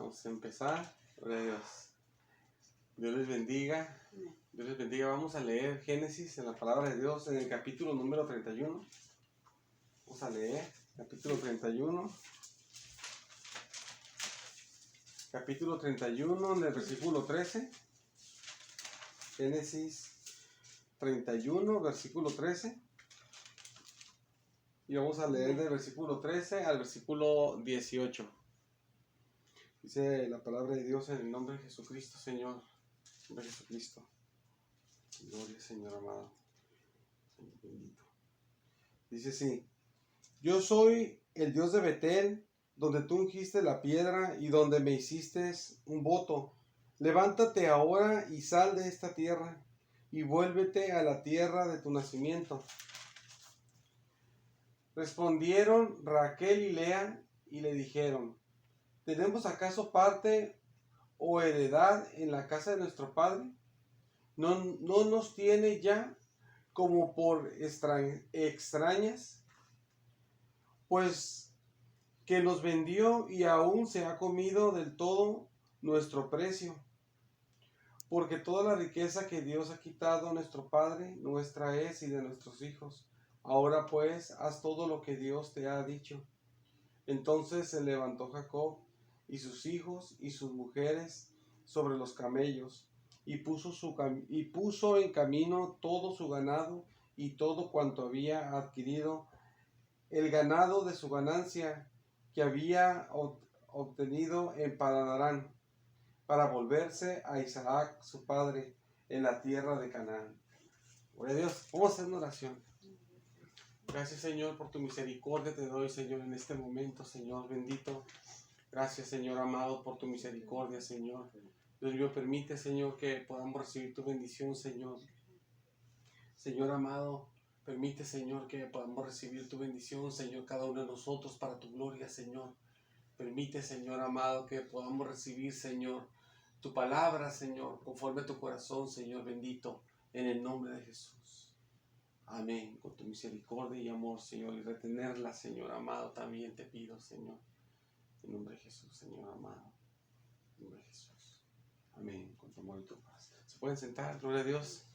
Vamos a empezar. Gloria a Dios. Dios les bendiga. Dios les bendiga. Vamos a leer Génesis en la palabra de Dios en el capítulo número 31. Vamos a leer capítulo 31. Capítulo 31 en el versículo 13. Génesis 31, versículo 13. Y vamos a leer del versículo 13 al versículo 18. Dice la palabra de Dios en el nombre de Jesucristo, Señor. En el nombre de Jesucristo. Gloria, Señor amado. Señor bendito. Dice así: Yo soy el Dios de Betel, donde tú ungiste la piedra y donde me hiciste un voto. Levántate ahora y sal de esta tierra y vuélvete a la tierra de tu nacimiento. Respondieron Raquel y Lea y le dijeron: ¿tenemos acaso parte o heredad en la casa de nuestro padre? ¿No nos tiene ya como por extrañas? Pues que nos vendió y aún se ha comido del todo nuestro precio. Porque toda la riqueza que Dios ha quitado a nuestro padre, nuestra es y de nuestros hijos. Ahora pues, haz todo lo que Dios te ha dicho. Entonces se levantó Jacob y sus hijos y sus mujeres sobre los camellos, y puso en camino todo su ganado y todo cuanto había adquirido, el ganado de su ganancia que había obtenido en Padan-aram, para volverse a Isaac su padre en la tierra de Canaán. Gloria a Dios. Vamos a hacer una oración. Gracias, Señor, por tu misericordia te doy, Señor, en este momento, Señor bendito. Gracias, Señor amado, por tu misericordia, Señor. Dios mío, permite, Señor, que podamos recibir tu bendición, Señor. Señor amado, permite, Señor, que podamos recibir tu bendición, Señor, cada uno de nosotros para tu gloria, Señor. Permite, Señor amado, que podamos recibir, Señor, tu palabra, Señor, conforme a tu corazón, Señor bendito, en el nombre de Jesús. Amén. Con tu misericordia y amor, Señor, y retenerla, Señor amado, también te pido, Señor. En nombre de Jesús, Señor amado. En nombre de Jesús. Amén. Con tu amor y tu paz. ¿Se pueden sentar? Gloria a Dios.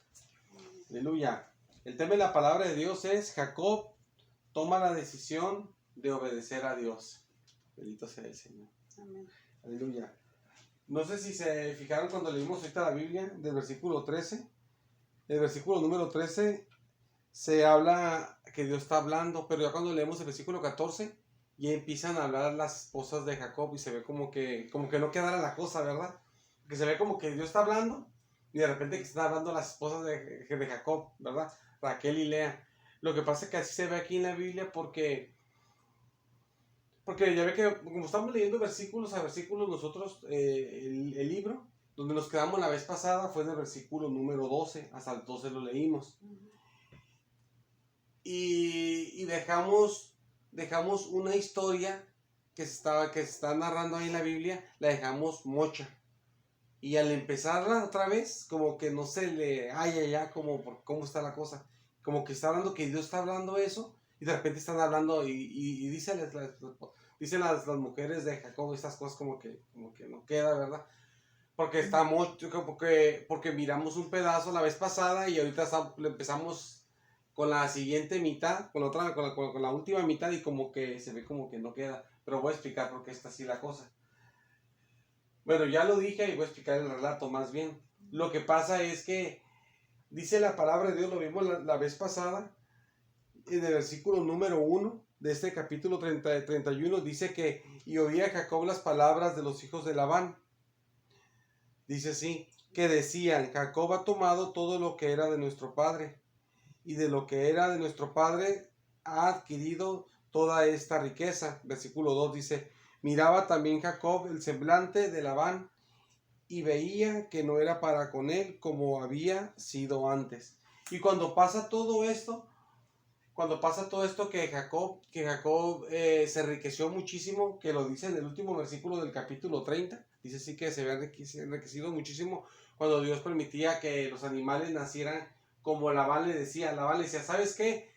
Aleluya. El tema de la palabra de Dios es: Jacob toma la decisión de obedecer a Dios. Bendito sea el Señor. Amén. Aleluya. No sé si se fijaron cuando leímos ahorita la Biblia, del versículo 13. El versículo número 13 se habla que Dios está hablando, pero ya cuando leemos el versículo 14, ya empiezan a hablar las esposas de Jacob y se ve como que no quedara la cosa, ¿verdad? Que se ve como que Dios está hablando y de repente que están hablando las esposas de Jacob, ¿verdad? Raquel y Lea. Lo que pasa es que así se ve aquí en la Biblia porque ya ve que como estamos leyendo versículos a versículos nosotros, el libro, donde nos quedamos la vez pasada fue del versículo número 12, hasta el 12 lo leímos. Y dejamos una historia que se está narrando ahí en la Biblia, la dejamos mocha. Y al empezarla otra vez, como que no se le halla ya como por cómo está la cosa. Como que está hablando, que Dios está hablando eso, y de repente están hablando y dicen las mujeres de Jacob estas cosas como que no queda, ¿verdad? Porque está mucho, porque miramos un pedazo la vez pasada y ahorita empezamos con la siguiente mitad, con la última mitad, y como que se ve como que no queda. Pero voy a explicar por qué está así la cosa. Bueno, ya lo dije y voy a explicar el relato más bien. Lo que pasa es que dice la palabra de Dios, lo vimos la vez pasada, en el versículo número 1 de este capítulo 31, dice que: y oía Jacob las palabras de los hijos de Labán. Dice así, que decían: Jacob ha tomado todo lo que era de nuestro padre, y de lo que era de nuestro padre ha adquirido toda esta riqueza. Versículo 2 dice: miraba también Jacob el semblante de Labán, y veía que no era para con él como había sido antes. Y cuando pasa todo esto que Jacob se enriqueció muchísimo, que lo dice en el último versículo del capítulo 30, dice así que se había enriquecido muchísimo cuando Dios permitía que los animales nacieran, como Labán le decía, ¿sabes qué?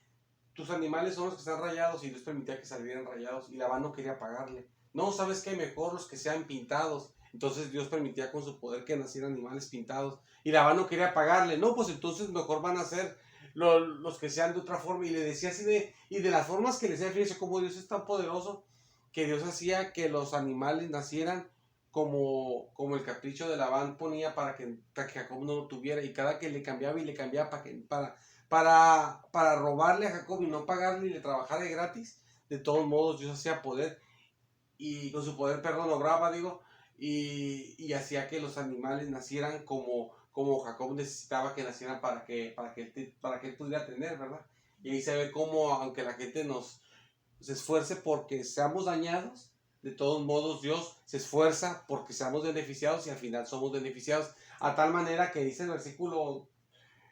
Tus animales son los que están rayados, y Dios permitía que salieran rayados, y Labán no quería pagarle. No, ¿sabes qué? Mejor los que sean pintados. Entonces Dios permitía con su poder que nacieran animales pintados. Y Labán no quería pagarle. No, pues entonces mejor van a ser los que sean de otra forma. Y le decía así y de las formas que le decía, fíjese cómo Dios es tan poderoso, que Dios hacía que los animales nacieran como el capricho de Labán ponía para que Jacob no lo tuviera. Y cada que le cambiaba y le cambiaba para robarle a Jacob y no pagarle y le trabajara de gratis, de todos modos Dios hacía poder y con su poder, perdón, obraba, digo, y hacía que los animales nacieran como Jacob necesitaba que nacieran para que él pudiera tener, ¿verdad? Y ahí se ve cómo, aunque la gente se esfuerce porque seamos dañados, de todos modos Dios se esfuerza porque seamos beneficiados y al final somos beneficiados, a tal manera que dice el versículo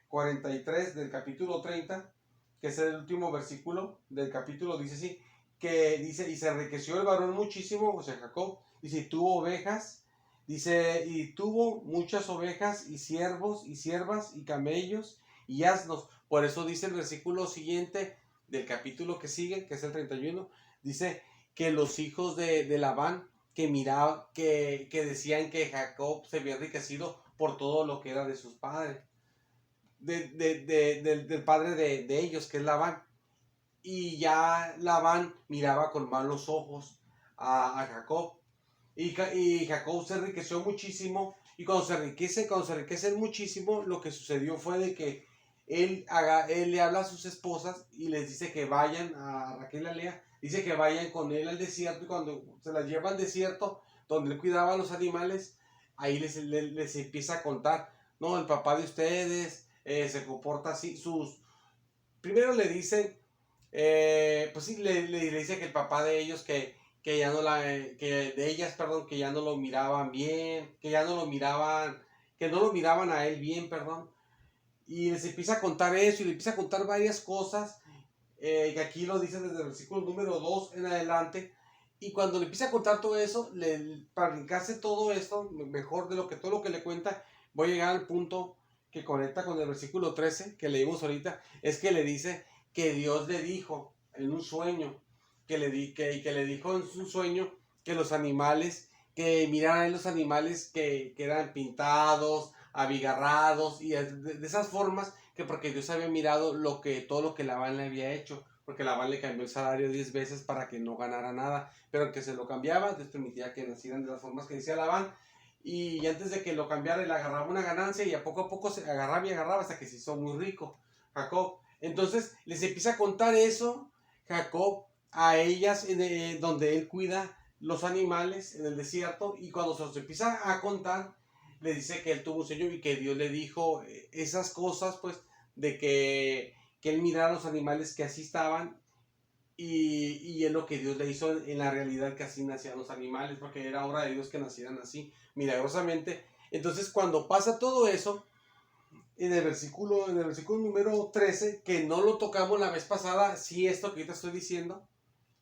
43 del capítulo 30, que es el último versículo del capítulo, dice así, que dice, y se enriqueció el varón muchísimo, o sea, Jacob, dice, y tuvo ovejas, dice, y tuvo muchas ovejas, y siervos, y siervas, y camellos, y asnos. Por eso dice el versículo siguiente del capítulo que sigue, que es el 31, dice que los hijos de Labán, que miraba, que decían que Jacob se había enriquecido por todo lo que era de sus padres, del padre de ellos, que es Labán. Y ya Labán miraba con malos ojos a Jacob. Y Jacob se enriqueció muchísimo. Y cuando se enriquecen muchísimo, lo que sucedió fue de que él le habla a sus esposas y les dice que vayan a Raquel y a Lea, dice que vayan con él al desierto, y cuando se las lleva al desierto, donde él cuidaba a los animales, ahí les empieza a contar, no, el papá de ustedes se comporta así, primero le dice, pues sí, le dice que el papá de ellos, que ya no que de ellas, perdón, que ya no lo miraban bien, que ya no lo miraban, que no lo miraban a él bien, perdón. Y les empieza a contar eso y le empieza a contar varias cosas, que aquí lo dice desde el versículo número 2 en adelante. Y cuando le empieza a contar todo eso, para brincarse todo esto, mejor de todo lo que le cuenta, voy a llegar al punto que conecta con el versículo 13 que leímos ahorita, es que le dice que Dios le dijo en un sueño, que le dijo en su sueño que los animales, que miraran los animales que eran pintados, abigarrados, y de esas formas, que porque Dios había mirado todo lo que Labán le había hecho, porque Labán le cambió el salario 10 veces para que no ganara nada, pero que se lo cambiaba, Dios permitía que nacieran de las formas que decía Labán, y antes de que lo cambiara, él agarraba una ganancia y a poco se agarraba y agarraba hasta que se hizo muy rico Jacob. Entonces les empieza a contar eso Jacob a ellas, donde él cuida los animales en el desierto, y cuando se los empieza a contar, le dice que él tuvo un sueño y que Dios le dijo esas cosas, pues, de que él mirara los animales que así estaban, y es lo que Dios le hizo en la realidad, que así nacían los animales, porque era obra de Dios que nacieran así, milagrosamente. Entonces, cuando pasa todo eso, en el versículo número 13, que no lo tocamos la vez pasada, sí, esto que ahorita estoy diciendo,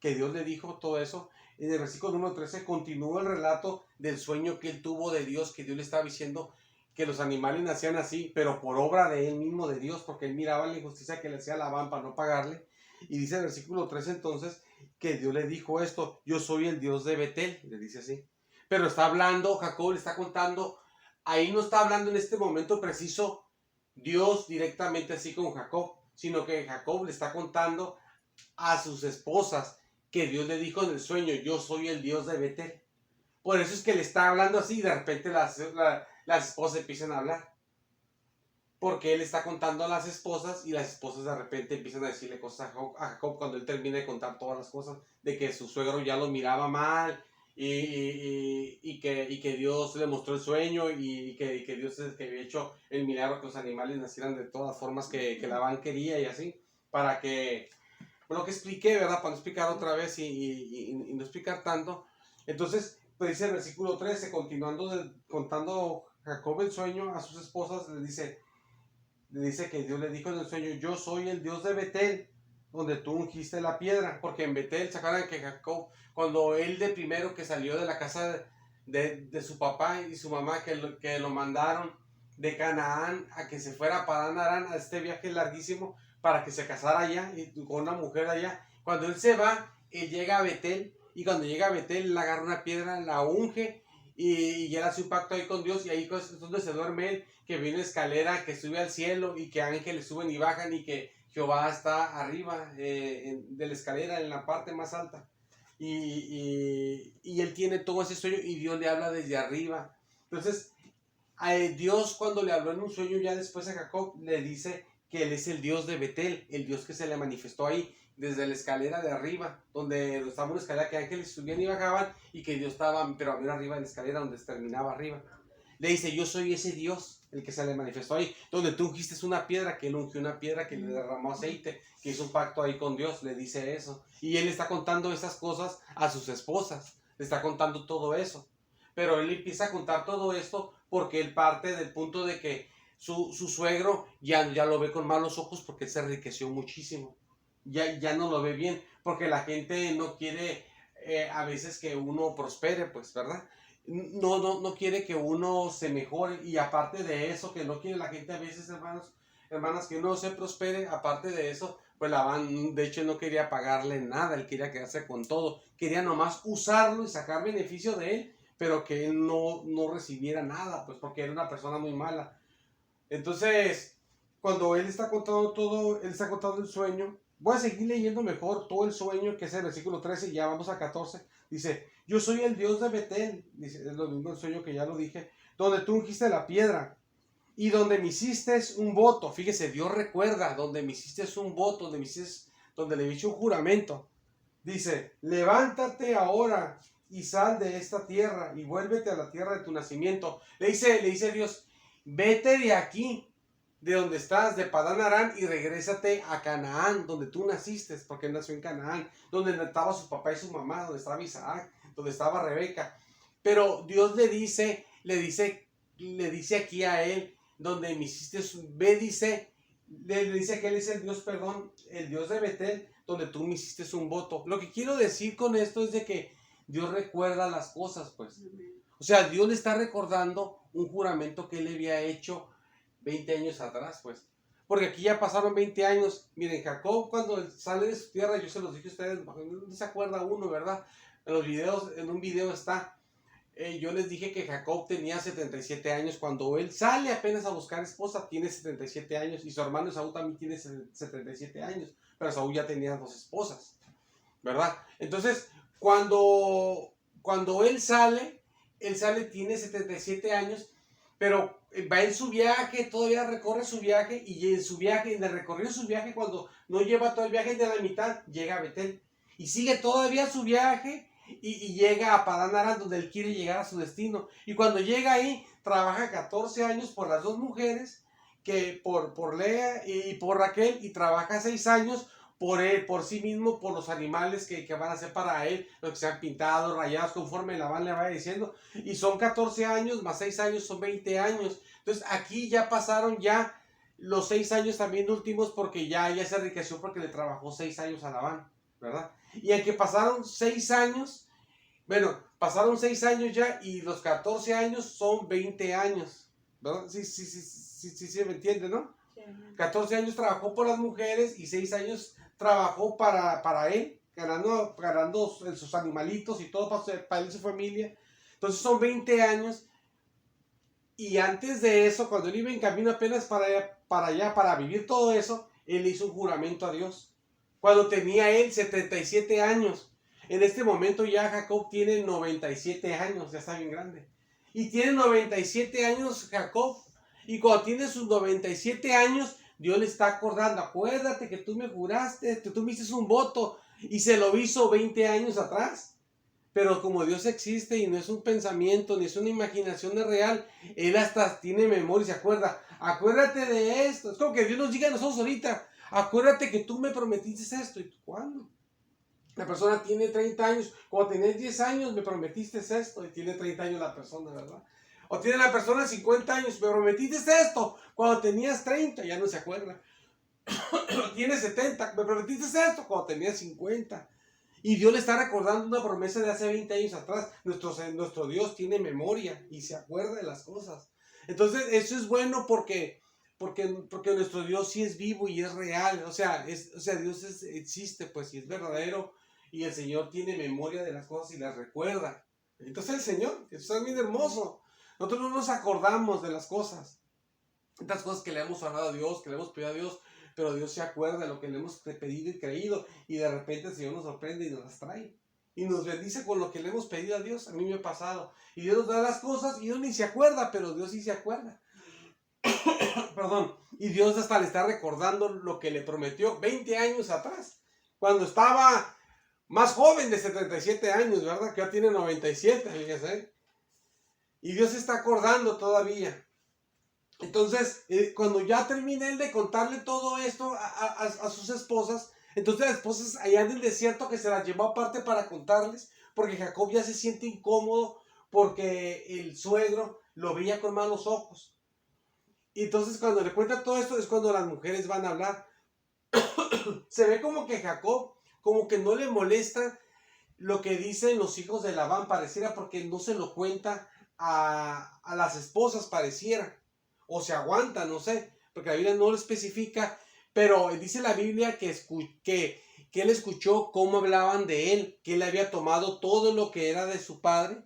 que Dios le dijo todo eso, en el versículo número 13 continúa el relato del sueño que él tuvo de Dios, que Dios le estaba diciendo que los animales nacían así, pero por obra de él mismo, de Dios, porque él miraba la injusticia que le hacía Labán para no pagarle. Y dice el versículo 13 entonces que Dios le dijo esto: yo soy el Dios de Betel, le dice así. Pero está hablando, Jacob le está contando, ahí no está hablando en este momento preciso Dios directamente así con Jacob, sino que Jacob le está contando a sus esposas que Dios le dijo en el sueño: yo soy el Dios de Betel. Por eso es que le está hablando así, y de repente las esposas empiezan a hablar, porque él está contando a las esposas, y las esposas de repente empiezan a decirle cosas a Jacob cuando él termina de contar todas las cosas, de que su suegro ya lo miraba mal, y que Dios le mostró el sueño, y que Dios es el que había hecho el milagro, que los animales nacieran de todas formas que Labán quería, y así, para que, lo que expliqué, ¿verdad? Para no explicar otra vez y no explicar tanto. Entonces, pues dice el versículo 13, contando Jacob el sueño a sus esposas, le dice que Dios le dijo en el sueño: yo soy el Dios de Betel, donde tú ungiste la piedra. Porque en Betel, ¿se acuerdan que Jacob, cuando él de primero que salió de la casa de su papá y su mamá, que lo mandaron de Canaán a que se fuera a Padán Aram, a este viaje larguísimo, para que se casara allá y con una mujer allá? Cuando él se va, él llega a Betel, Y cuando llega a Betel, él agarra una piedra, la unge y él hace un pacto ahí con Dios. Y ahí es donde se duerme él, que viene una escalera que sube al cielo y que ángeles suben y bajan y que Jehová está arriba de la escalera, en la parte más alta. Y él tiene todo ese sueño y Dios le habla desde arriba. Entonces, a Dios cuando le habló en un sueño ya después a Jacob, le dice que él es el Dios de Betel, el Dios que se le manifestó ahí desde la escalera de arriba, donde estaba una escalera que ángeles subían y bajaban y que Dios estaba, pero había arriba en la escalera donde terminaba arriba. Le dice, yo soy ese Dios, el que se le manifestó ahí, donde tú ungiste una piedra, que él ungió una piedra, que le derramó aceite, que hizo un pacto ahí con Dios, le dice eso. Y él está contando esas cosas a sus esposas, le está contando todo eso. Pero él empieza a contar todo esto porque él parte del punto de que su suegro ya lo ve con malos ojos porque él se enriqueció muchísimo. Ya no lo ve bien, porque la gente no quiere a veces que uno prospere, pues, ¿verdad? No quiere que uno se mejore, y aparte de eso, que no quiere la gente a veces, hermanas, que uno se prospere, aparte de eso, pues de hecho no quería pagarle nada, él quería quedarse con todo, quería nomás usarlo y sacar beneficio de él, pero que él no recibiera nada, pues porque era una persona muy mala. Entonces, cuando él está contando todo, él está contando el sueño. Voy a seguir leyendo mejor todo el sueño, que es el versículo 13, y ya vamos a 14. Dice, yo soy el Dios de Betel, dice, es lo mismo el sueño que ya lo dije, donde tú ungiste la piedra y donde me hiciste un voto. Fíjese, Dios recuerda, donde me hiciste un voto, donde le hice un juramento. Dice, levántate ahora y sal de esta tierra y vuélvete a la tierra de tu nacimiento. Le dice Dios, vete de aquí, de donde estás, de Padán Aram, y regrésate a Canaán, donde tú naciste, porque él nació en Canaán, donde estaba su papá y su mamá, donde estaba Isaac, donde estaba Rebeca. Pero Dios le dice aquí a él, donde me hiciste, le dice que él es el Dios, el Dios de Betel, donde tú me hiciste un voto. Lo que quiero decir con esto es de que Dios recuerda las cosas, pues. O sea, Dios le está recordando un juramento que él le había hecho 20 años atrás, pues. Porque aquí ya pasaron 20 años. Miren, Jacob cuando sale de su tierra, yo se los dije a ustedes, no se acuerda uno, ¿verdad? En los videos, en un video está. Yo les dije que Jacob tenía 77 años. Cuando él sale apenas a buscar esposa, tiene 77 años. Y su hermano Esaú también tiene 77 años. Pero Esaú ya tenía 2 esposas, ¿verdad? Entonces, cuando él sale, tiene 77 años, pero va en su viaje, todavía recorre su viaje, y en su viaje, en el recorrido de su viaje, cuando no lleva todo el viaje de la mitad, llega a Betel, y sigue todavía su viaje, y llega a Padán Aram, donde él quiere llegar a su destino. Y cuando llega ahí, trabaja 14 años por las 2 mujeres, que por Lea y por Raquel, y trabaja 6 años por él, por sí mismo, por los animales que van a ser para él, los que se han pintado, rayados, conforme la van le vaya diciendo. Y son 14 años, más 6 años, son 20 años. Entonces aquí ya pasaron ya los 6 años también últimos, porque ya se enriqueció porque le trabajó 6 años a Labán, ¿verdad? Y el que pasaron 6 años, bueno, pasaron 6 años ya, y los 14 años son 20 años, ¿verdad? Sí, me entiende, ¿no? 14 años trabajó por las mujeres y 6 años trabajó para él, ganando sus animalitos y todo para él y su familia. Entonces son 20 años. Y antes de eso, cuando él iba en camino apenas para allá, para vivir todo eso, él hizo un juramento a Dios. Cuando tenía él 77 años. En este momento ya Jacob tiene 97 años, ya está bien grande. Y tiene 97 años Jacob. Y cuando tiene sus 97 años, Dios le está acordando, acuérdate que tú me juraste, que tú me hiciste un voto, y se lo hizo 20 años atrás. Pero como Dios existe y no es un pensamiento, ni es una imaginación de real, Él hasta tiene memoria y se acuerda. Acuérdate de esto. Es como que Dios nos diga a nosotros ahorita, acuérdate que tú me prometiste esto. ¿Y tú cuándo? La persona tiene 30 años, cuando tenés 10 años me prometiste esto, y tiene 30 años la persona, ¿verdad? O tiene la persona 50 años, me prometiste esto, cuando tenías 30, ya no se acuerda. Tiene 70, me prometiste esto, cuando tenías 50. Y Dios le está recordando una promesa de hace 20 años atrás. Nuestro Dios tiene memoria y se acuerda de las cosas. Entonces, eso es bueno porque nuestro Dios sí es vivo y es real. O sea Dios existe, pues, y es verdadero. y el Señor tiene memoria de las cosas y las recuerda. Entonces el Señor, eso es bien hermoso. Nosotros no nos acordamos de las cosas. Estas cosas que le hemos hablado a Dios, que le hemos pedido a Dios, pero Dios se acuerda de lo que le hemos pedido y creído, y de repente el Señor nos sorprende y nos las trae. Y nos bendice con lo que le hemos pedido a Dios. A mí me ha pasado. Y Dios nos da las cosas y Dios ni se acuerda, pero Dios sí se acuerda. Perdón. Y Dios hasta le está recordando lo que le prometió 20 años atrás. Cuando estaba más joven de 77 años, ¿verdad? Que ya tiene 97, fíjese. Y Dios se está acordando todavía. Entonces, cuando ya termina él de contarle todo esto a sus esposas, entonces las esposas allá en el desierto que se las llevó aparte para contarles, porque Jacob ya se siente incómodo porque el suegro lo veía con malos ojos. Y entonces cuando le cuenta todo esto es cuando las mujeres van a hablar. Se ve como que Jacob, como que no le molesta lo que dicen los hijos de Labán, pareciera, porque no se lo cuenta a las esposas, pareciera. O se aguanta, no sé, porque la Biblia no lo especifica, pero dice la Biblia que él escuchó cómo hablaban de él, que él había tomado todo lo que era de su padre,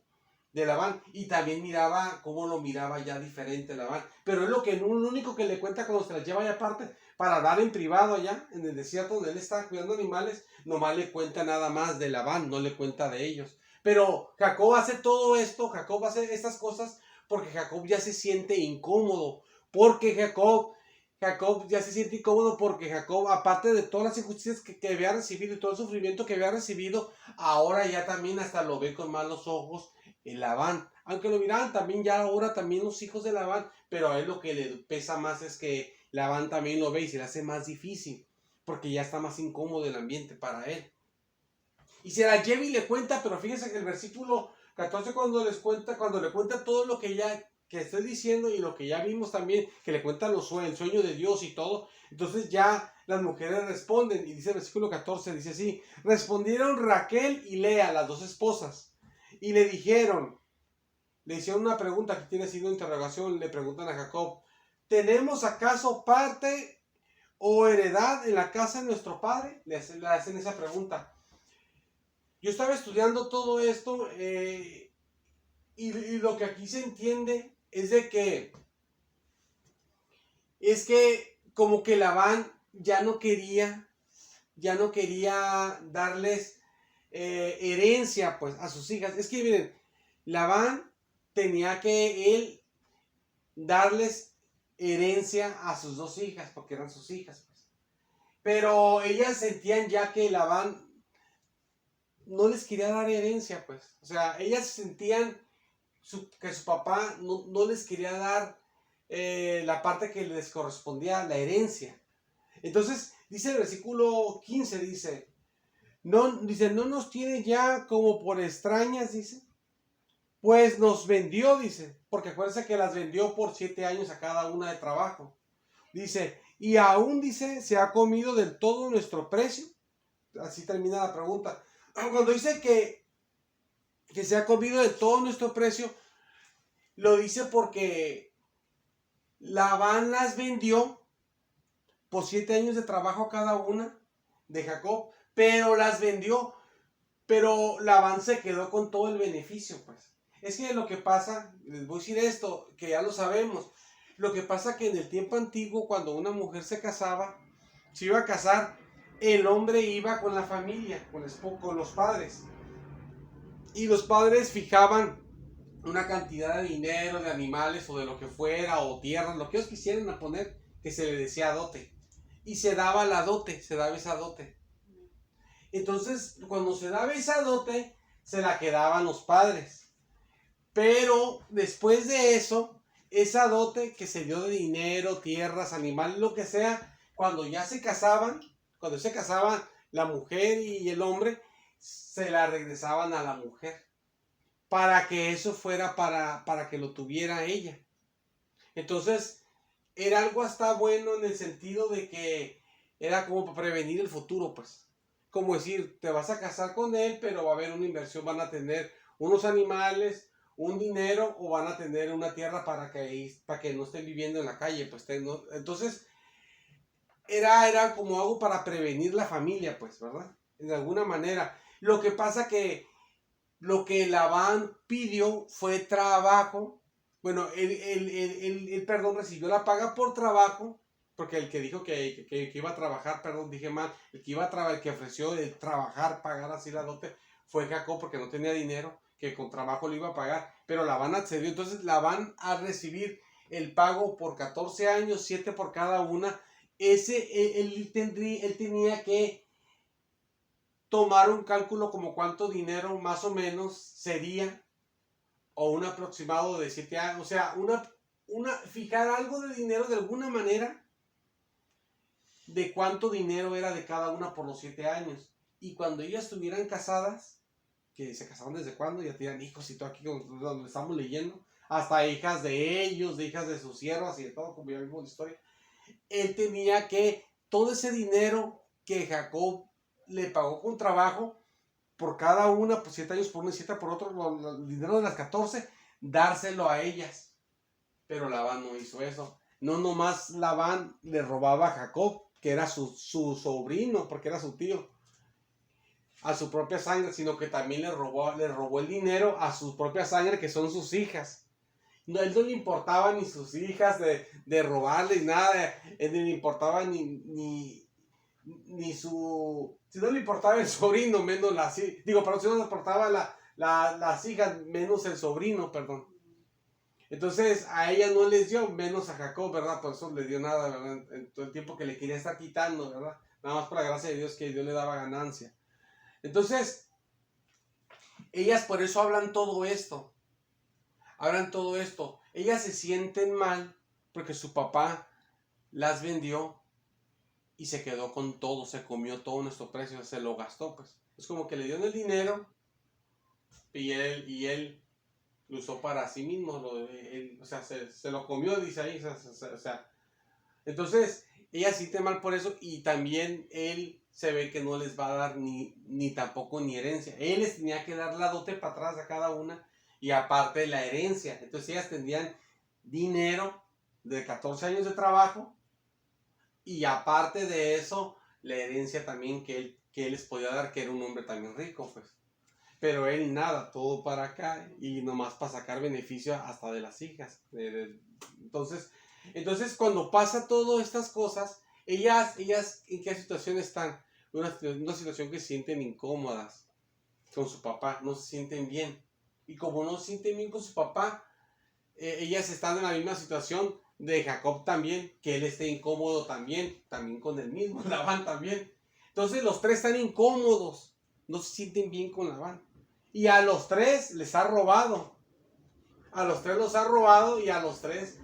de Labán, y también miraba cómo lo miraba ya diferente Labán. Pero es lo único que le cuenta cuando se las lleva allá aparte, para dar en privado allá, en el desierto donde él está cuidando animales, nomás le cuenta nada más de Labán, no le cuenta de ellos. Pero Jacob hace todo esto, Jacob hace estas cosas porque Jacob ya se siente incómodo, porque Jacob ya se siente incómodo porque Jacob, aparte de todas las injusticias que había recibido y todo el sufrimiento que había recibido, ahora ya también hasta lo ve con malos ojos el Labán. Aunque lo miraban también ya ahora también los hijos de Labán, pero a él lo que le pesa más es que Labán también lo ve y se le hace más difícil, porque ya está más incómodo el ambiente para él. Y se la lleva y le cuenta, pero fíjense que el versículo 14 cuando le cuenta todo lo que estoy diciendo y lo que ya vimos también, que le cuenta el sueño de Dios y todo, entonces ya las mujeres responden, y dice el versículo 14, dice así: respondieron Raquel y Lea, las dos esposas, y le hicieron una pregunta que tiene signo de interrogación, le preguntan a Jacob: ¿tenemos acaso parte o heredad en la casa de nuestro padre? Le hacen esa pregunta. Yo estaba estudiando todo esto y lo que aquí se entiende es de que como que Labán ya no quería darles herencia pues a sus hijas. Es que miren, Labán tenía que él darles herencia a sus dos hijas porque eran sus hijas pues. Pero ellas sentían ya que Labán no les quería dar herencia, pues. O sea, ellas sentían que su papá no les quería dar la parte que les correspondía, la herencia. Entonces, dice el versículo 15, no nos tiene ya como por extrañas, dice. Pues nos vendió, dice, porque acuérdense que las vendió por 7 años a cada una de trabajo. Dice, y aún, dice, se ha comido del todo nuestro precio. Así termina la pregunta. Cuando dice que se ha comido de todo nuestro precio, lo dice porque Labán las vendió por 7 años de trabajo cada una de Jacob, pero las vendió, pero Labán se quedó con todo el beneficio, pues. Es que lo que pasa, les voy a decir esto, que ya lo sabemos, lo que pasa que en el tiempo antiguo, cuando una mujer se casaba, se iba a casar, el hombre iba con la familia, con los padres. Y los padres fijaban una cantidad de dinero, de animales o de lo que fuera, o tierras, lo que ellos quisieran poner, que se le decía dote. Y se daba esa dote. Entonces, cuando se daba esa dote, se la quedaban los padres. Pero después de eso, esa dote que se dio de dinero, tierras, animales, lo que sea, cuando se casaban la mujer y el hombre, se la regresaban a la mujer, para que eso fuera para que lo tuviera ella. Entonces, era algo hasta bueno en el sentido de que era como para prevenir el futuro, pues. Como decir, te vas a casar con él, pero va a haber una inversión, van a tener unos animales, un dinero, o van a tener una tierra para que no estén viviendo en la calle, pues. Entonces, era como algo para prevenir la familia, pues, ¿verdad? De alguna manera. Lo que pasa que lo que Labán pidió fue trabajo. Bueno, él, perdón, recibió la paga por trabajo, porque el que dijo que iba a trabajar, perdón, dije mal, el que iba a trabajar, el que ofreció el trabajar, pagar así la dote, fue Jacob, porque no tenía dinero, que con trabajo le iba a pagar, pero Labán accedió. Entonces Labán, a recibir el pago por 14 años, 7 por cada una, él tenía que tomar un cálculo como cuánto dinero más o menos sería, o un aproximado de 7 años, o sea, fijar algo de dinero de alguna manera, de cuánto dinero era de cada una por los 7 años. Y cuando ellas estuvieran casadas, que se casaron desde cuando, ya tenían hijos y todo aquí donde estamos leyendo, hasta hijas de ellos, de hijas de sus siervas y de todo, como ya vimos la historia, él tenía que, todo ese dinero que Jacob le pagó con trabajo, por cada una, por 7 años por una y 7 por otro, el dinero de las 14, dárselo a ellas. Pero Labán no hizo eso. No nomás Labán le robaba a Jacob, que era su sobrino, porque era su tío, a su propia sangre, sino que también le robó el dinero a su propia sangre, que son sus hijas. No, él no le importaba ni sus hijas de robarle ni nada, él ni le importaba ni su, si no le importaba el sobrino, menos las, digo, perdón, si no le importaba las hijas, menos el sobrino, perdón. Entonces a ella no les dio, menos a Jacob, ¿verdad? Por eso le dio nada, ¿verdad? En todo el tiempo que le quería estar quitando, ¿verdad? Nada más por la gracia de Dios, que Dios le daba ganancia. Entonces, ellas por eso hablan todo esto. Ellas se sienten mal porque su papá las vendió y se quedó con todo, se comió todo nuestro precio, se lo gastó, pues. Es como que le dieron el dinero y él lo usó para sí mismo, o sea, se lo comió, dice ahí, o sea. Entonces, ella siente mal por eso, y también él se ve que no les va a dar ni tampoco ni herencia. Él les tenía que dar la dote para atrás a cada una, y aparte la herencia. Entonces ellas tendrían dinero de 14 años de trabajo, y aparte de eso, la herencia también que él les podía dar, que era un hombre también rico, pues. Pero él nada, todo para acá, y nomás para sacar beneficio hasta de las hijas. Entonces cuando pasa todas estas cosas, ellas ¿en qué situación están? Una situación que se sienten incómodas con su papá, no se sienten bien. Y como no se sienten bien con su papá, ellas están en la misma situación de Jacob también, que él esté incómodo también con el mismo, Labán también. Entonces los tres están incómodos, no se sienten bien con Labán. Y a los tres les ha robado. A los tres los ha robado, y a los tres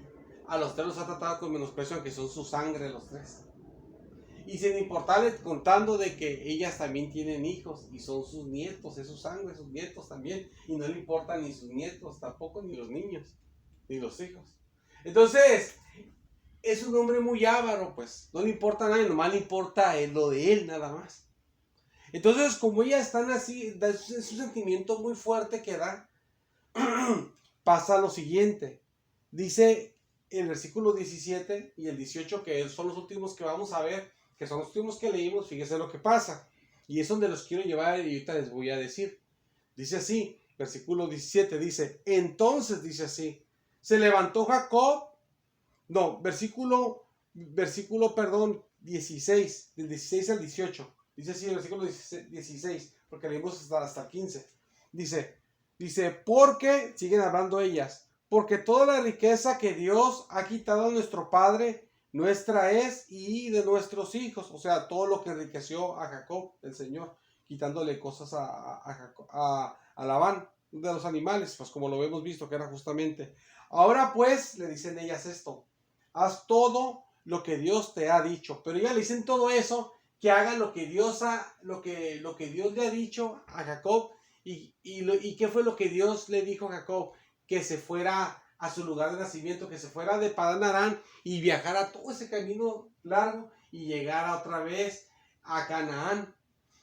los ha tratado con menosprecio, aunque son su sangre los tres. Y sin importarle, contando de que ellas también tienen hijos y son sus nietos, es su sangre, sus nietos también. Y no le importan ni sus nietos tampoco, ni los niños, ni los hijos. Entonces, es un hombre muy avaro, pues. No le importa nada, nomás le importa lo de él, nada más. Entonces, como ellas están así, es un sentimiento muy fuerte que da. Pasa lo siguiente. Dice el versículo 17 y el 18, que son los últimos que vamos a ver, que son los últimos que leímos. Fíjese lo que pasa. Y es donde los quiero llevar, y ahorita les voy a decir. Dice así, versículo 17, dice, entonces dice así, se levantó Jacob, no, versículo, perdón, 16, del 16 al 18. Dice así el versículo 16, porque leímos hasta el 15. Dice, porque, siguen hablando ellas, porque toda la riqueza que Dios ha quitado a nuestro padre, nuestra es, y de nuestros hijos. O sea, todo lo que enriqueció a Jacob, el Señor, quitándole cosas a Labán, de los animales, pues como lo hemos visto, que era justamente. Ahora pues, le dicen ellas esto, haz todo lo que Dios te ha dicho. Pero ellas le dicen todo eso, que haga lo que Dios le ha dicho a Jacob. ¿Y qué fue lo que Dios le dijo a Jacob? Que se fuera a su lugar de nacimiento, que se fuera de Padán Aram y viajara todo ese camino largo y llegara otra vez a Canaán.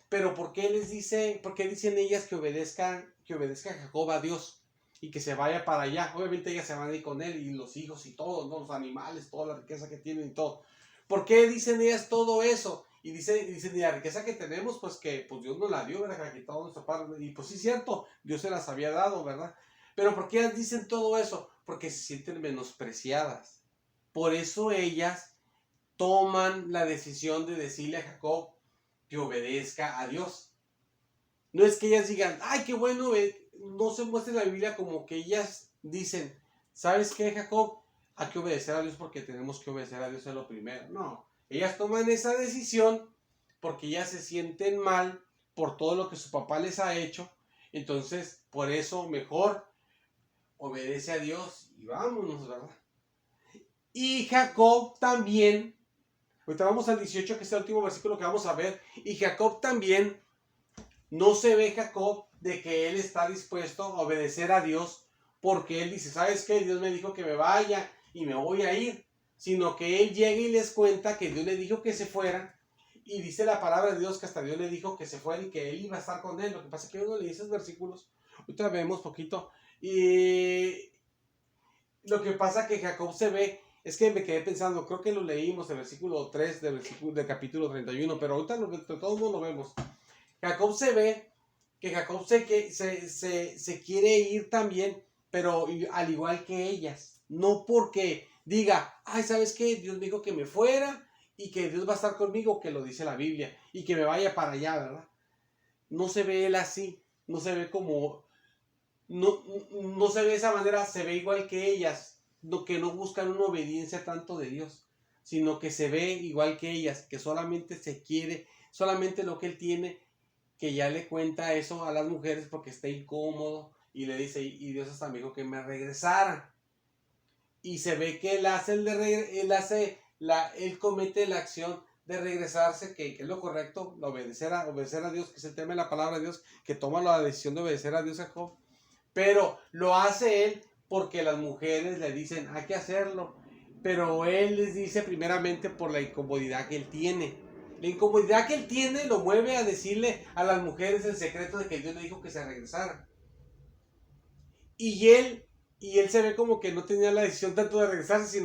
Pero ¿por qué dicen ellas que obedezca Jacob a Dios y que se vaya para allá? Obviamente ellas se van a ir con él, y los hijos y todo, ¿no? Los animales, toda la riqueza que tienen y todo. ¿Por qué dicen ellas todo eso? Y dice, y la riqueza que tenemos, pues que pues Dios nos la dio, ¿verdad? Que la quitado nuestro padre. Y pues sí, cierto, Dios se las había dado, ¿verdad? Pero ¿por qué ellas dicen todo eso? Porque se sienten menospreciadas. Por eso ellas toman la decisión de decirle a Jacob que obedezca a Dios. No es que ellas digan, ay, qué bueno, no se muestra en la Biblia como que ellas dicen, ¿sabes qué, Jacob? Hay que obedecer a Dios porque tenemos que obedecer a Dios, es lo primero. No, ellas toman esa decisión porque ellas se sienten mal por todo lo que su papá les ha hecho. Entonces, por eso mejor obedece a Dios y vámonos, ¿verdad? Y Jacob también, ahorita vamos al 18, que es el último versículo que vamos a ver, y Jacob también, no se ve Jacob de que él está dispuesto a obedecer a Dios, porque él dice, ¿sabes qué? Dios me dijo que me vaya y me voy a ir, sino que él llega y les cuenta que Dios le dijo que se fuera, y dice la palabra de Dios que hasta Dios le dijo que se fuera y que él iba a estar con él. Lo que pasa es que uno le dice esos versículos, ahorita vemos poquito, y lo que pasa que Jacob se ve, es que me quedé pensando, creo que lo leímos el versículo 3 del capítulo 31, pero ahorita de todos modos lo vemos. Jacob se ve que Jacob se quiere ir también, pero al igual que ellas. No porque diga, ay, ¿sabes qué? Dios me dijo que me fuera y que Dios va a estar conmigo, que lo dice la Biblia, y que me vaya para allá, ¿verdad? No se ve él así, no se ve como, no se ve de esa manera, se ve igual que ellas, que no buscan una obediencia tanto de Dios, sino que se ve igual que ellas, que solamente se quiere, solamente lo que él tiene, que ya le cuenta eso a las mujeres porque está incómodo y le dice, y Dios hasta me dijo que me regresara. Y se ve que él comete la acción de regresarse, que es lo correcto, obedecer a Dios, que es el tema de la palabra de Dios, que toma la decisión de obedecer a Dios, Jacob. Pero lo hace él porque las mujeres le dicen, hay que hacerlo. Pero él les dice primeramente por la incomodidad que él tiene. La incomodidad que él tiene lo mueve a decirle a las mujeres el secreto de que Dios le dijo que se regresara. Y él se ve como que no tenía la decisión tanto de regresarse,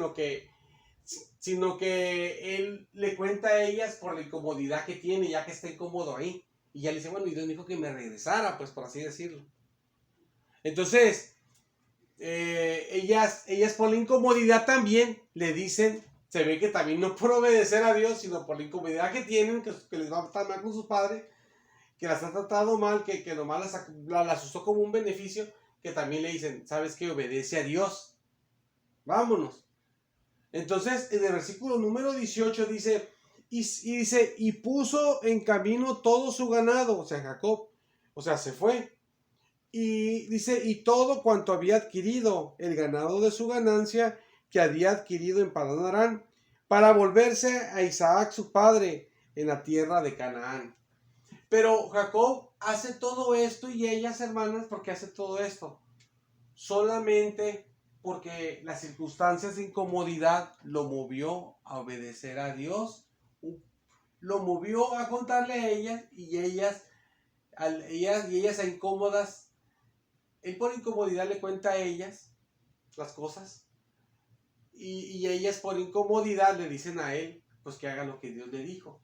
sino que él le cuenta a ellas por la incomodidad que tiene, ya que está incómodo ahí. Y ya le dice, bueno, y Dios me dijo que me regresara, pues por así decirlo. Entonces, ellas por la incomodidad también le dicen, se ve que también no por obedecer a Dios, sino por la incomodidad que tienen, que les va a estar mal con su padre, que las ha tratado mal, que nomás las usó como un beneficio, que también le dicen, ¿sabes qué? Obedece a Dios. Vámonos. Entonces, en el versículo número 18 dice, y puso en camino todo su ganado, o sea, Jacob, o sea, se fue. Y dice, y todo cuanto había adquirido, el ganado de su ganancia que había adquirido en Padán Aram, para volverse a Isaac su padre en la tierra de Canaán. Pero Jacob hace todo esto, y ellas, hermanas, ¿por qué hace todo esto? Solamente porque las circunstancias de incomodidad lo movió a obedecer a Dios, lo movió a contarle a ellas, y ellas a incómodas, él por incomodidad le cuenta a ellas las cosas, y ellas por incomodidad le dicen a él pues que haga lo que Dios le dijo.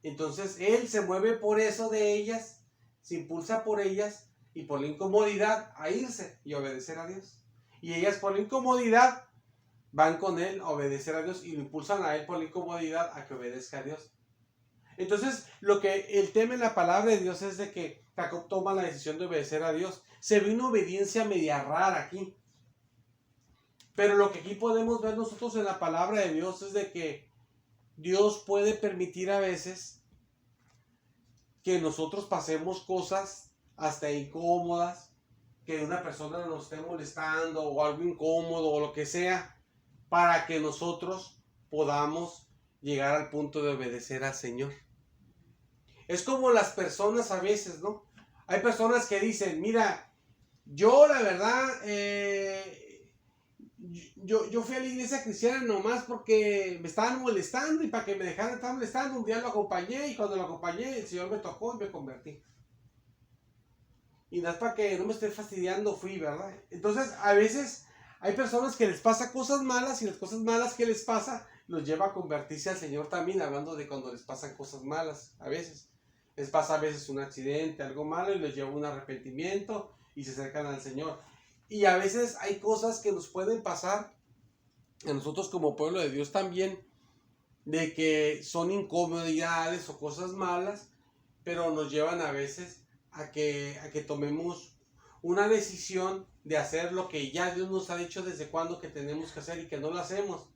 Entonces él se mueve por eso de ellas, se impulsa por ellas y por la incomodidad a irse y obedecer a Dios. Y ellas por la incomodidad van con él a obedecer a Dios y lo impulsan a él por la incomodidad a que obedezca a Dios. Entonces, el tema en la palabra de Dios es de que Jacob toma la decisión de obedecer a Dios. Se ve una obediencia media rara aquí. Pero lo que aquí podemos ver nosotros en la palabra de Dios es de que Dios puede permitir a veces que nosotros pasemos cosas hasta incómodas, que una persona nos esté molestando o algo incómodo o lo que sea, para que nosotros podamos llegar al punto de obedecer al Señor. Es como las personas a veces, ¿no? Hay personas que dicen, mira, yo la verdad, yo fui a la iglesia cristiana nomás porque me estaban molestando y para que me dejaran de estar molestando, un día lo acompañé y cuando lo acompañé el Señor me tocó y me convertí. Y nada, para que no me esté fastidiando fui, ¿verdad? Entonces, a veces hay personas que les pasa cosas malas y las cosas malas que les pasa los lleva a convertirse al Señor también, hablando de cuando les pasan cosas malas a veces. Les pasa a veces un accidente, algo malo, y los lleva a un arrepentimiento y se acercan al Señor. Y a veces hay cosas que nos pueden pasar a nosotros como pueblo de Dios también, de que son incomodidades o cosas malas, pero nos llevan a veces a que tomemos una decisión de hacer lo que ya Dios nos ha dicho desde cuándo que tenemos que hacer y que no lo hacemos.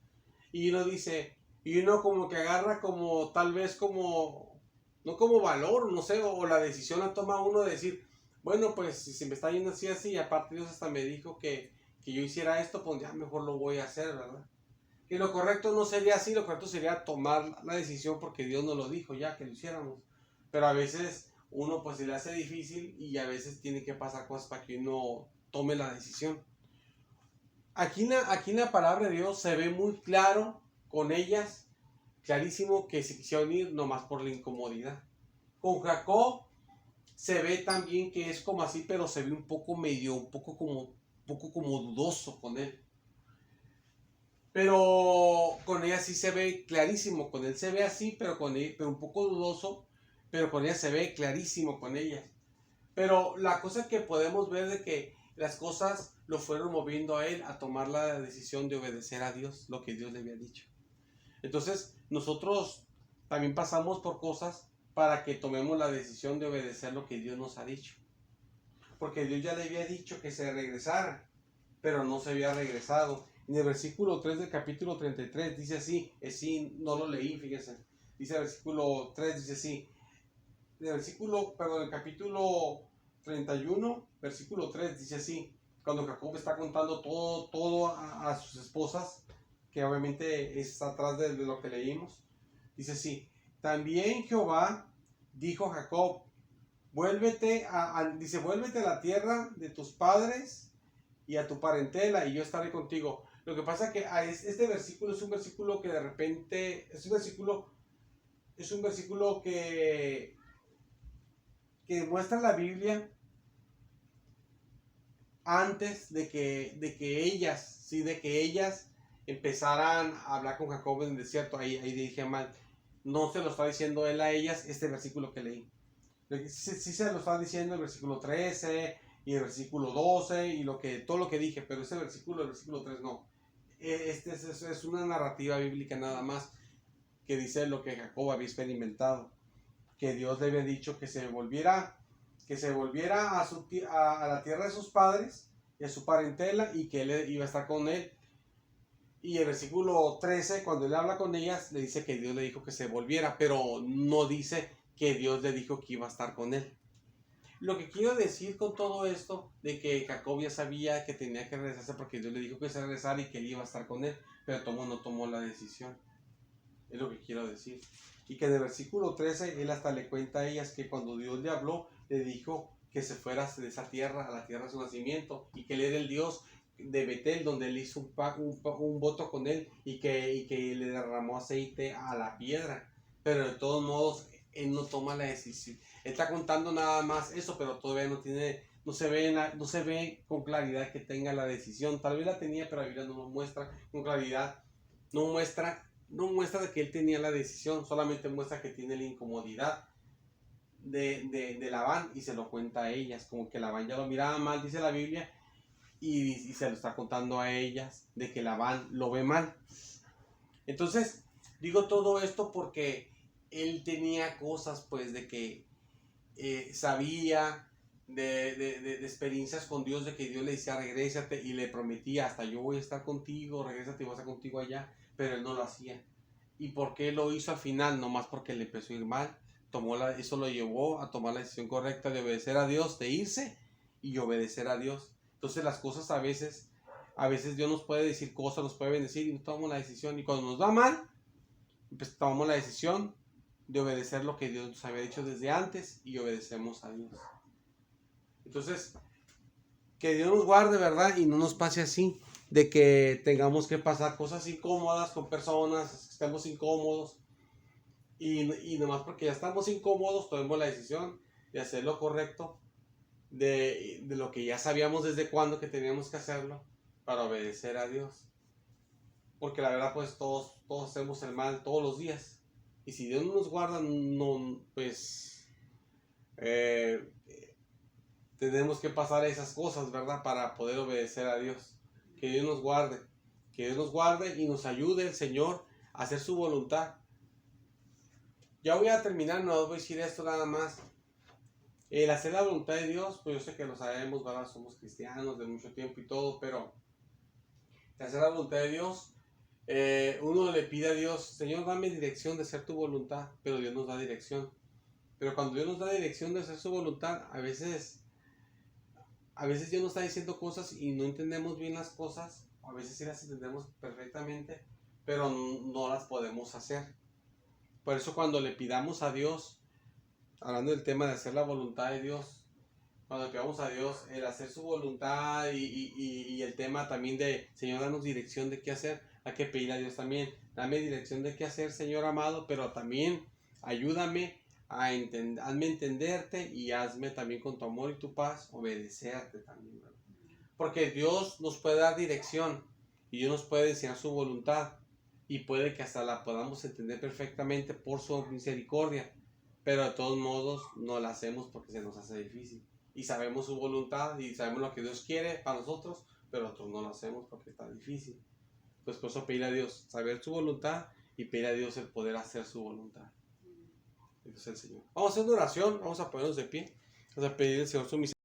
Y uno dice, y uno como que agarra como tal vez como, no como valor, no sé, o la decisión la toma uno de decir, bueno, pues si se me está yendo así, así, y aparte Dios hasta me dijo que yo hiciera esto, pues ya mejor lo voy a hacer, ¿verdad? Que lo correcto no sería así, lo correcto sería tomar la decisión porque Dios nos lo dijo ya, que lo hiciéramos. Pero a veces uno pues se le hace difícil y a veces tiene que pasar cosas para que uno tome la decisión. Aquí en la palabra de Dios se ve muy claro con ellas, clarísimo que se quisieron ir nomás por la incomodidad. Con Jacob se ve también que es como así, pero se ve un poco medio, un poco como dudoso con él. Pero con ella sí se ve clarísimo, con él se ve así, pero con él, pero un poco dudoso, pero con ella se ve clarísimo con ella. Pero la cosa que podemos ver de que las cosas lo fueron moviendo a él a tomar la decisión de obedecer a Dios, lo que Dios le había dicho. Entonces, nosotros también pasamos por cosas para que tomemos la decisión de obedecer lo que Dios nos ha dicho. Porque Dios ya le había dicho que se regresara, pero no se había regresado. En el versículo 3 del capítulo 33 dice así, no lo leí, fíjense. Dice el versículo 3, dice así, el capítulo 31, versículo 3 dice así, cuando Jacob está contando todo a sus esposas, que obviamente es atrás de lo que leímos, dice así, también Jehová dijo a Jacob, vuélvete vuélvete a la tierra de tus padres y a tu parentela y yo estaré contigo. Lo que pasa que este versículo es un versículo que de repente, es un versículo que muestra la Biblia antes de que ellas empezaran a hablar con Jacob en el desierto. Ahí dije mal, no se lo está diciendo él a ellas este versículo que leí. Sí se lo está diciendo el versículo 13 y el versículo 12 y todo lo que dije, pero el versículo 3 no. Este es una narrativa bíblica nada más que dice lo que Jacob había experimentado, que Dios le había dicho que se volviera a la tierra de sus padres y a su parentela y que él iba a estar con él. Y el versículo 13, cuando él habla con ellas, le dice que Dios le dijo que se volviera, pero no dice que Dios le dijo que iba a estar con él. Lo que quiero decir con todo esto, de que Jacob ya sabía que tenía que regresarse porque Dios le dijo que se regresara y que él iba a estar con él, pero no tomó la decisión. Es lo que quiero decir. Y que en el versículo 13, él hasta le cuenta a ellas que cuando Dios le habló, le dijo que se fuera de esa tierra, a la tierra de su nacimiento, y que él era el Dios de Betel, donde él hizo un voto con él, y que le derramó aceite a la piedra. Pero de todos modos, él no toma la decisión. Él está contando nada más eso, pero todavía no se ve con claridad que tenga la decisión. Tal vez la tenía, pero la Biblia no lo muestra con claridad. No muestra que él tenía la decisión, solamente muestra que tiene la incomodidad de Labán y se lo cuenta a ellas, como que Labán ya lo miraba mal, dice la Biblia, y se lo está contando a ellas de que Labán lo ve mal. Entonces, digo todo esto porque él tenía cosas pues de que sabía de experiencias con Dios, de que Dios le decía regrésate y le prometía hasta yo voy a estar contigo, regrésate y voy a estar contigo allá, pero él no lo hacía. ¿Y por qué lo hizo al final? Nomás porque le empezó a ir mal. Eso lo llevó a tomar la decisión correcta de obedecer a Dios, de irse y obedecer a Dios. Entonces las cosas a veces Dios nos puede decir cosas, nos puede bendecir y no tomamos la decisión. Y cuando nos va mal, pues tomamos la decisión de obedecer lo que Dios nos había dicho desde antes y obedecemos a Dios. Entonces, que Dios nos guarde, ¿verdad? Y no nos pase así, de que tengamos que pasar cosas incómodas con personas, que estemos incómodos. Y nomás porque ya estamos incómodos, tomemos la decisión de hacer lo correcto, de lo que ya sabíamos desde cuándo que teníamos que hacerlo, para obedecer a Dios. porque la verdad pues todos hacemos el mal todos los días. Y si Dios no nos guarda, no, pues tenemos que pasar esas cosas, ¿verdad? Para poder obedecer a Dios. Que Dios nos guarde. Que Dios nos guarde y nos ayude el Señor a hacer su voluntad. Ya voy a terminar, no voy a decir esto nada más. El hacer la voluntad de Dios, pues yo sé que lo sabemos, ¿verdad? Somos cristianos de mucho tiempo y todo, pero el hacer la voluntad de Dios, uno le pide a Dios, Señor, dame dirección de hacer tu voluntad, pero Dios nos da dirección. Pero cuando Dios nos da dirección de hacer su voluntad, a veces Dios nos está diciendo cosas y no entendemos bien las cosas, a veces sí las entendemos perfectamente, pero no las podemos hacer. Por eso cuando le pidamos a Dios, hablando del tema de hacer la voluntad de Dios, cuando le pidamos a Dios el hacer su voluntad y el tema también de, Señor, danos dirección de qué hacer, hay que pedir a Dios también, dame dirección de qué hacer, Señor amado, pero también ayúdame hazme entenderte y hazme también con tu amor y tu paz obedecerte también, ¿verdad? Porque Dios nos puede dar dirección y Dios nos puede enseñar su voluntad y puede que hasta la podamos entender perfectamente por su misericordia, pero de todos modos no la hacemos porque se nos hace difícil y sabemos su voluntad y sabemos lo que Dios quiere para nosotros, pero nosotros no lo hacemos porque está difícil. Pues por eso pedir a Dios saber su voluntad y pedir a Dios el poder hacer su voluntad. Eso es el Señor. Vamos a hacer una oración, vamos a ponernos de pie, vamos a pedir al Señor su misericordia.